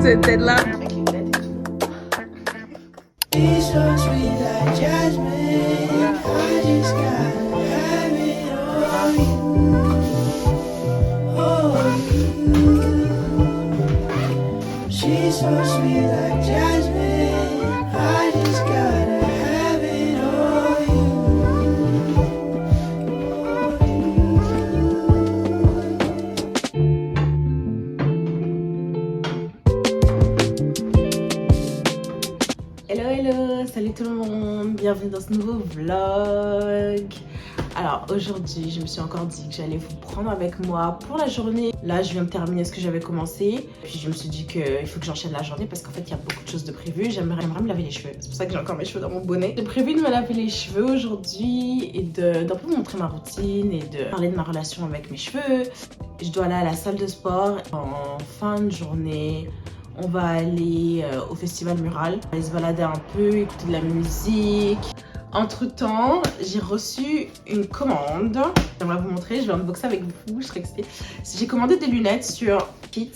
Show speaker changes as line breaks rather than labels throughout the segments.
C'était là.
She's so sweet like jasmine. I just gotta have it on
Hello hello, salut tout le monde, bienvenue dans ce nouveau vlog. Alors aujourd'hui je me suis encore dit que j'allais vous prendre avec moi pour la journée. Là je viens de terminer ce que j'avais commencé. Puis je me suis dit qu'il faut que j'enchaîne la journée parce qu'en fait il y a beaucoup de choses de prévues. J'aimerais me laver les cheveux, c'est pour ça que j'ai encore mes cheveux dans mon bonnet. J'ai prévu de me laver les cheveux aujourd'hui et d'un peu vous montrer ma routine et de parler de ma relation avec mes cheveux. Je dois aller à la salle de sport en fin de journée. On va aller au festival mural, on va aller se balader un peu, écouter de la musique. Entre temps, j'ai reçu une commande. J'aimerais vous montrer, je vais unboxer avec vous, je serai excitée. J'ai commandé des lunettes sur Kits.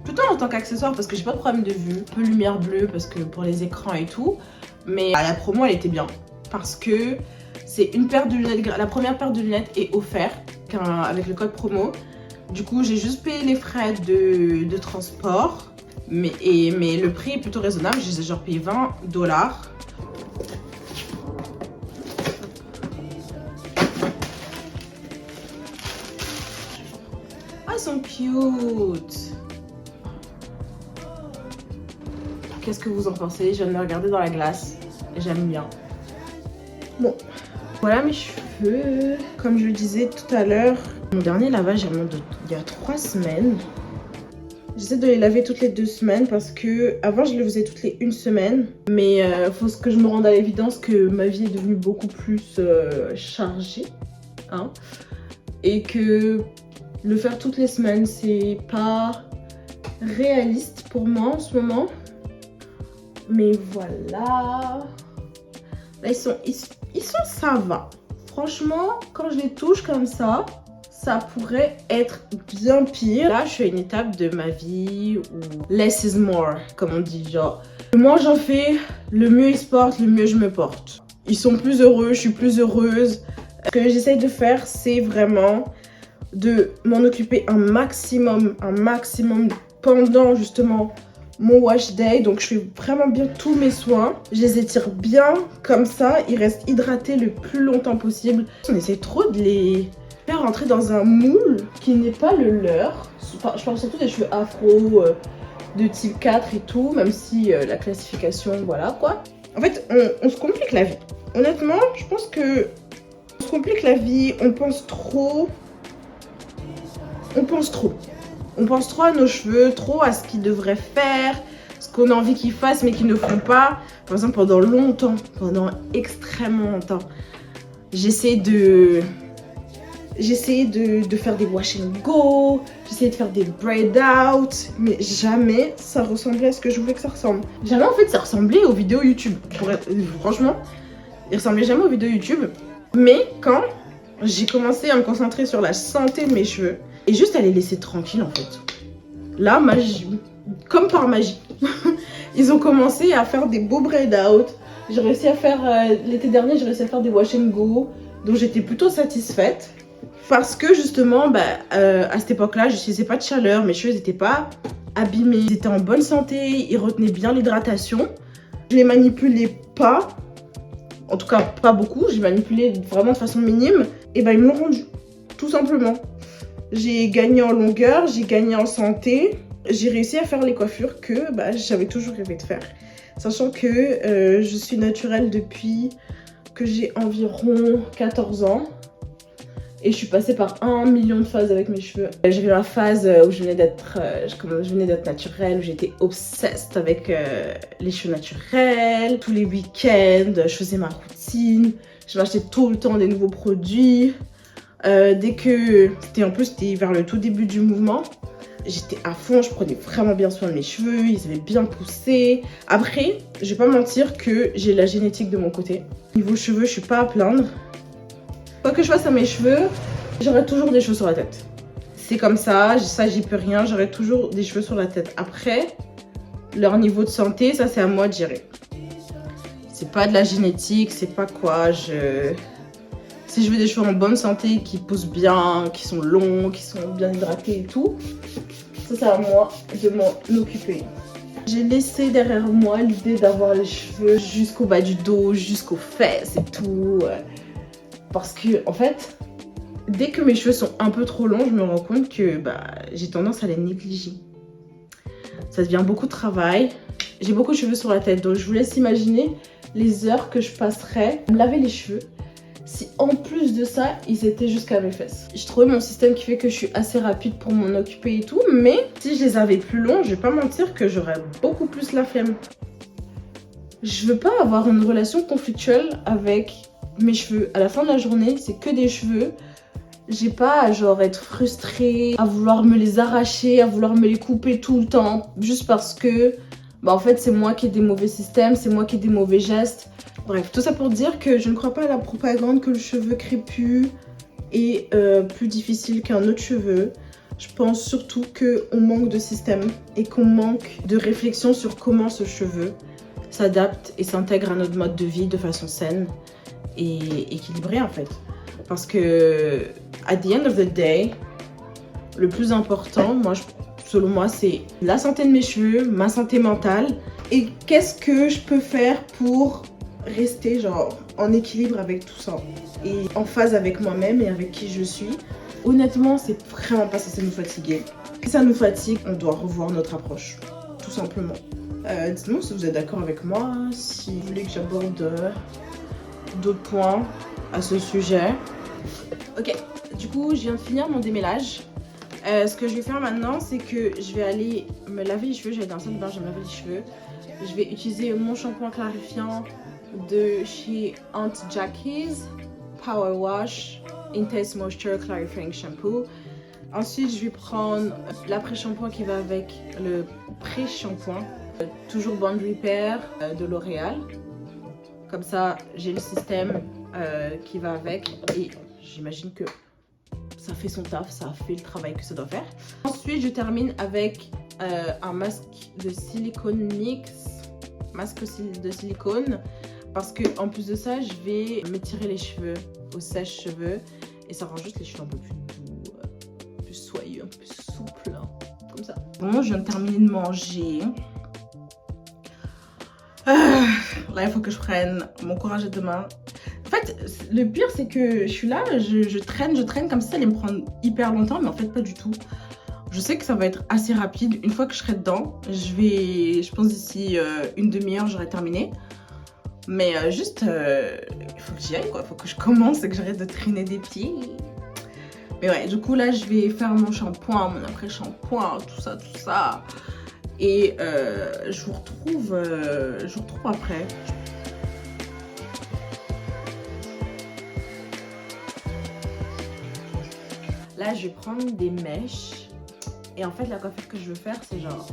Plutôt en tant qu'accessoire parce que j'ai pas de problème de vue. Un peu lumière bleue parce que pour les écrans et tout. Mais la promo elle était bien. Parce que c'est une paire de lunettes, la première paire de lunettes est offerte avec le code promo. Du coup j'ai juste payé les frais de transport. Mais le prix est plutôt raisonnable, j'ai genre payé $20. Ah, ils sont cute. Qu'est-ce que vous en pensez? Je viens de me regarder dans la glace. J'aime bien. Bon, voilà mes cheveux. Comme je le disais tout à l'heure, mon dernier lavage remonte il y a 3 semaines. J'essaie de les laver toutes les 2 semaines parce que avant je les faisais toutes les 1 semaine. Mais faut que je me rende à l'évidence que ma vie est devenue beaucoup plus chargée. Hein, et que le faire toutes les semaines c'est pas réaliste pour moi en ce moment. Mais voilà. Là ils sont ça va. Franchement quand je les touche comme ça pourrait être bien pire. Là, je suis à une étape de ma vie où less is more, comme on dit. Genre, le moins j'en fais, le mieux ils se portent, le mieux je me porte. Ils sont plus heureux, je suis plus heureuse. Ce que j'essaye de faire, c'est vraiment de m'en occuper un maximum pendant justement mon wash day. Donc, je fais vraiment bien tous mes soins. Je les étire bien comme ça. Ils restent hydratés le plus longtemps possible. On essaie trop de les faire rentrer dans un moule qui n'est pas le leur. Je parle surtout des cheveux afro de type 4 et tout, même si la classification, voilà quoi. En fait, on se complique la vie. Honnêtement, je pense que on se complique la vie, on pense trop. On pense trop à nos cheveux, trop à ce qu'ils devraient faire, ce qu'on a envie qu'ils fassent mais qu'ils ne font pas. Par exemple, pendant extrêmement longtemps, j'essayais de faire des wash and go, j'essayais de faire des braid out, mais jamais ça ressemblait à ce que je voulais que ça ressemble. Jamais en fait ça ressemblait aux vidéos YouTube. Franchement, il ressemblait jamais aux vidéos YouTube. Mais quand j'ai commencé à me concentrer sur la santé de mes cheveux et juste à les laisser tranquilles en fait. Là, comme par magie, ils ont commencé à faire des beaux braid out. J'ai réussi à faire, l'été dernier, j'ai réussi à faire des wash and go, dont j'étais plutôt satisfaite. Parce que justement, à cette époque-là, je n'utilisais pas de chaleur, mes cheveux n'étaient pas abîmés, ils étaient en bonne santé, ils retenaient bien l'hydratation. Je les manipulais pas, en tout cas pas beaucoup, je les manipulais vraiment de façon minime. Et ils me l'ont rendu, tout simplement. J'ai gagné en longueur, j'ai gagné en santé, j'ai réussi à faire les coiffures que j'avais toujours rêvé de faire. Sachant que je suis naturelle depuis que j'ai environ 14 ans. Et je suis passée par 1 million de phases avec mes cheveux. J'avais la phase où je venais d'être naturelle, où j'étais obsessed avec les cheveux naturels. Tous les week-ends, je faisais ma routine. Je m'achetais tout le temps des nouveaux produits. Dès que c'était vers le tout début du mouvement, j'étais à fond, je prenais vraiment bien soin de mes cheveux, ils avaient bien poussé. Après, je vais pas mentir que j'ai la génétique de mon côté. Niveau cheveux, je suis pas à plaindre. que je fasse à mes cheveux, j'aurai toujours des cheveux sur la tête. C'est comme ça j'y peux rien, j'aurai toujours des cheveux sur la tête. Après, leur niveau de santé, ça c'est à moi de gérer. C'est pas de la génétique, c'est pas quoi, Si je veux des cheveux en bonne santé, qui poussent bien, qui sont longs, qui sont bien hydratés et tout, ça c'est à moi de m'en occuper. J'ai laissé derrière moi l'idée d'avoir les cheveux jusqu'au bas du dos, jusqu'aux fesses et tout. Parce que en fait, dès que mes cheveux sont un peu trop longs, je me rends compte que j'ai tendance à les négliger. Ça devient beaucoup de travail. J'ai beaucoup de cheveux sur la tête, donc je vous laisse imaginer les heures que je passerais à me laver les cheveux. Si en plus de ça, ils étaient jusqu'à mes fesses. J'ai trouvé mon système qui fait que je suis assez rapide pour m'en occuper et tout. Mais si je les avais plus longs, je vais pas mentir que j'aurais beaucoup plus la flemme. Je veux pas avoir une relation conflictuelle avec mes cheveux. À la fin de la journée, c'est que des cheveux. J'ai pas à genre être frustrée, à vouloir me les arracher, à vouloir me les couper tout le temps. Juste parce que, en fait, c'est moi qui ai des mauvais systèmes, c'est moi qui ai des mauvais gestes. Bref, tout ça pour dire que je ne crois pas à la propagande que le cheveu crépus est plus difficile qu'un autre cheveu. Je pense surtout qu'on manque de système et qu'on manque de réflexion sur comment ce cheveu s'adapte et s'intègre à notre mode de vie de façon saine et équilibrée en fait. Parce que, at the end of the day, le plus important, selon moi, c'est la santé de mes cheveux, ma santé mentale et qu'est-ce que je peux faire pour rester genre en équilibre avec tout ça et en phase avec moi-même et avec qui je suis. Honnêtement, c'est vraiment pas censé nous fatiguer. Si ça nous fatigue, on doit revoir notre approche, tout simplement. Dites-moi si vous êtes d'accord avec moi, si vous voulez que j'aborde d'autres points à ce sujet. Ok, du coup, je viens de finir mon démêlage. Ce que je vais faire maintenant, c'est que je vais aller me laver les cheveux. J'avais dans la salle de bain, je vais me laver les cheveux. Je vais utiliser mon shampoing clarifiant de chez Aunt Jackie's Power Wash Intense Moisture Clarifying Shampoo. Ensuite, je vais prendre l'après-shampoing qui va avec le pré-shampoing, toujours Bond Repair de L'Oréal. Comme ça, j'ai le système qui va avec et j'imagine que ça fait son taf, ça fait le travail que ça doit faire. Ensuite, je termine avec un masque de silicone mix, masque de silicone. Parce que en plus de ça, je vais m'étirer les cheveux au sèche-cheveux et ça rend juste les cheveux un peu plus doux, plus soyeux, un peu plus souple, hein, comme ça. Bon, je viens de terminer de manger. Là, il faut que je prenne mon courage à deux mains. En fait, le pire, c'est que je suis là, je traîne comme si ça allait me prendre hyper longtemps, mais en fait, pas du tout. Je sais que ça va être assez rapide. Une fois que je serai dedans, je pense d'ici une demi-heure, j'aurai terminé. Mais il faut que j'y aille quoi, il faut que je commence et que j'arrête de traîner des pieds. Mais ouais, du coup là je vais faire mon shampoing, mon après-shampoing, tout ça. Et je vous retrouve après. Là je vais prendre des mèches. Et en fait la coiffure que je veux faire c'est genre...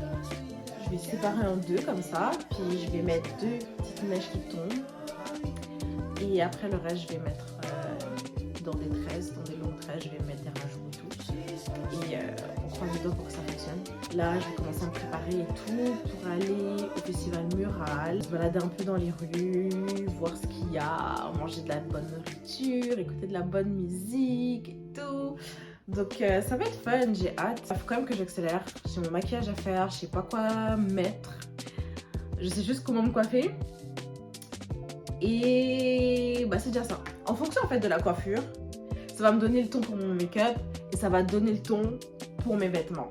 Je vais séparer en deux comme ça, puis je vais mettre deux petites mèches qui tombent et après le reste je vais mettre dans des tresses, dans des longues tresses, je vais mettre des rajouts et tout et on croise les doigts pour que ça fonctionne. Là je vais commencer à me préparer et tout pour aller au festival mural, se balader un peu dans les rues, voir ce qu'il y a, manger de la bonne nourriture, écouter de la bonne musique et tout. Donc ça va être fun, j'ai hâte. Il faut quand même que j'accélère. J'ai mon maquillage à faire, je sais pas quoi mettre. Je sais juste comment me coiffer. Et c'est déjà ça. En fonction en fait de la coiffure, ça va me donner le ton pour mon make-up et ça va donner le ton pour mes vêtements.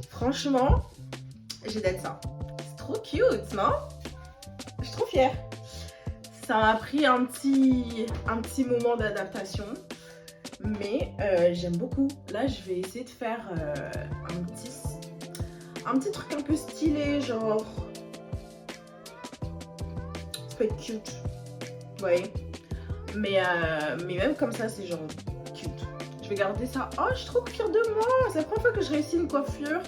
Franchement, j'ai d'être ça. C'est trop cute, non? Je suis trop fière. Ça m'a pris un petit moment d'adaptation, mais j'aime beaucoup. Là, je vais essayer de faire un petit truc un peu stylé, genre... Ça peut être cute, vous voyez. Mais même comme ça, c'est genre cute. Je vais garder ça. Oh, je suis trop fière de moi. C'est la première fois que je réussis une coiffure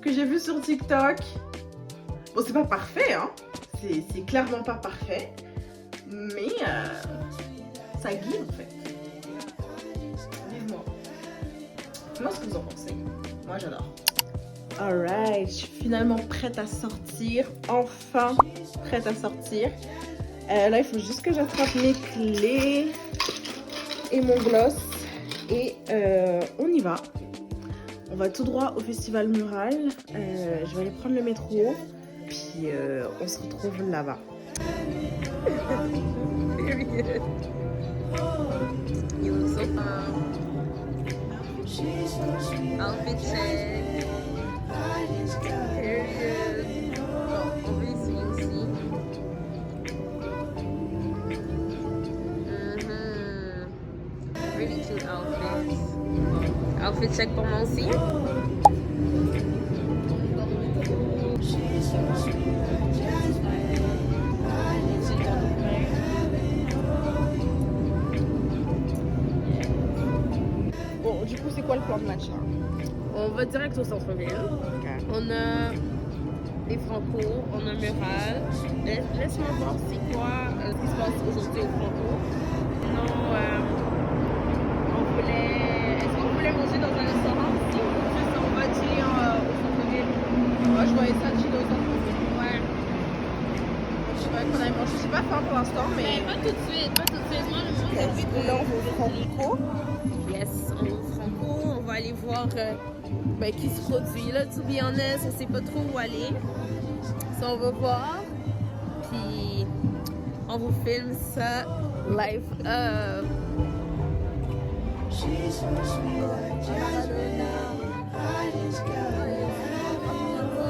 que j'ai vue sur TikTok. Bon, c'est pas parfait, hein. C'est clairement pas parfait. Mais ça guide en fait. Vivement. Moi, ce que vous en pensez? Moi, j'adore. Alright, je suis finalement prête à sortir. Enfin, prête à sortir. Là, il faut juste que j'attrape mes clés et mon gloss. Et on y va. On va tout droit au festival mural. Je vais aller prendre le métro. Puis on se retrouve là-bas.
You look so fun. Outfit check. Period. Bon, on va ici. Really cute outfits. Outfit check pour moi aussi.
Bon, du coup, c'est quoi le plan de match là?
On va direct au centre-ville.
Okay.
On a des Franco, on a Mural. Laisse-moi voir c'est quoi ce qui se passe aujourd'hui au Franco. Non, est-ce qu'on voulait manger dans un restaurant aussi?
C'est ça, on va chiller au centre-ville. Moi, je voyais ça chiller au centre-ville.
Ouais.
Je sais pas qu'on aille manger. J'ai pas faim pour l'instant, mais.
Pas tout de suite, pas tout de suite. Moi, le monde est
Du coup, là, on va au Franco.
Yes, on va au Franco, on va aller voir qui se produit là, to be honest, on sait pas trop où aller. Ça, on va voir, puis on vous filme ça live up.
She's so sweet like jasmine. I just gotta have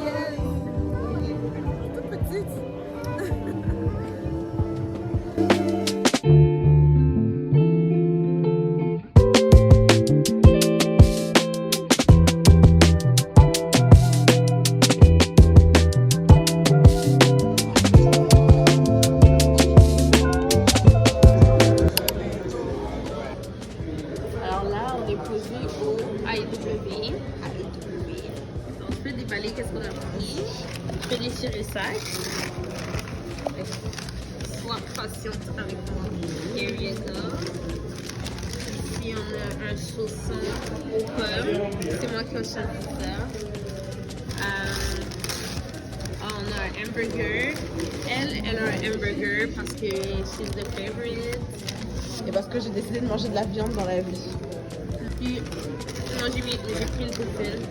it.
Toute petite. Alors là, on est posé au AEW. On se fait déballer qu'est-ce qu'on a pris. Je fais déchirer le sac. Sois patiente avec moi. Here you go. Ici, on a un chausson aux pommes. C'est moi qui ai choisi ça. On a un hamburger. Elle a un hamburger parce que she's the favorite.
Et parce que j'ai décidé de manger de la viande dans la vie.
Puis, moi j'ai pris une poutine.